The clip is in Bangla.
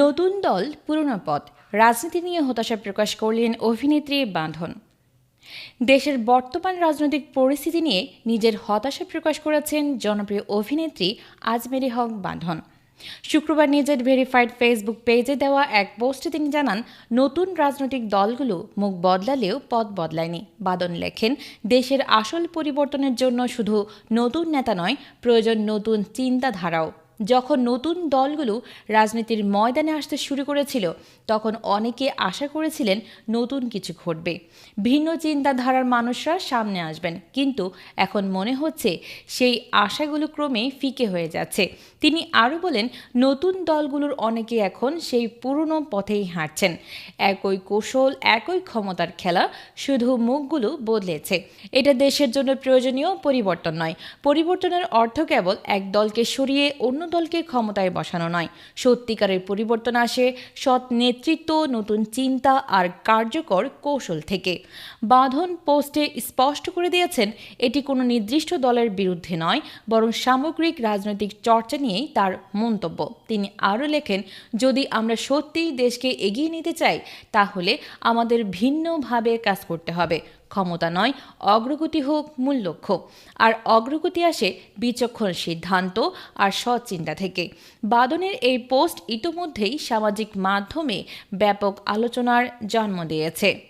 নতুন দল পুরনো পথ, রাজনীতি নিয়ে হতাশা প্রকাশ করলেন অভিনেত্রী বাঁধন। দেশের বর্তমান রাজনৈতিক পরিস্থিতি নিয়ে নিজের হতাশা প্রকাশ করেছেন জনপ্রিয় অভিনেত্রী আজমেরী হক বাঁধন। শুক্রবার নিজের ভেরিফাইড ফেসবুক পেজে দেওয়া এক পোস্টে তিনি জানান, নতুন রাজনৈতিক দলগুলো মুখ বদলালেও পথ বদলায়নি। বাঁধন লেখেন, দেশের আসল পরিবর্তনের জন্য শুধু নতুন নেতা নয়, প্রয়োজন নতুন চিন্তাধারাও। যখন নতুন দলগুলো রাজনীতির ময়দানে আসতে শুরু করেছিল, তখন অনেকে আশা করেছিলেন নতুন কিছু ঘটবে, ভিন্ন চিন্তাধারার মানুষরা সামনে আসবেন। কিন্তু এখন মনে হচ্ছে সেই আশাগুলো ক্রমেই ফিকে হয়ে যাচ্ছে। তিনি আরও বলেন, নতুন দলগুলোর অনেকে এখন সেই পুরনো পথেই হাঁটছেন। একই কৌশল, একই ক্ষমতার খেলা, শুধু মুখগুলো বদলেছে। এটা দেশের জন্য প্রয়োজনীয় পরিবর্তন নয়। পরিবর্তনের অর্থ কেবল এক দলকে সরিয়ে অন্য দলকে ক্ষমতায় বসানো নয়। সত্যিকারের পরিবর্তন আসে সৎ নেতৃত্ব, নতুন চিন্তা আর কার্যকর কৌশল থেকে। বাঁধন পোস্টে স্পষ্ট করে দিয়েছেন, এটি কোনো নির্দিষ্ট দলের বিরুদ্ধে নয়, বরং সামগ্রিক রাজনৈতিক চর্চা নিয়েই তার মন্তব্য। তিনি আরও লেখেন, যদি আমরা সত্যিই দেশকে এগিয়ে নিতে চাই, তাহলে আমাদের ভিন্নভাবে কাজ করতে হবে। ক্ষমতা নয়, অগ্রগতি হোক মূল লক্ষ্য। আর অগ্রগতি আসে বিচক্ষণ সিদ্ধান্ত আর সৎ চিন্তা থেকে। বাঁধনের এই পোস্ট ইতোমধ্যেই সামাজিক মাধ্যমে ব্যাপক আলোচনার জন্ম দিয়েছে।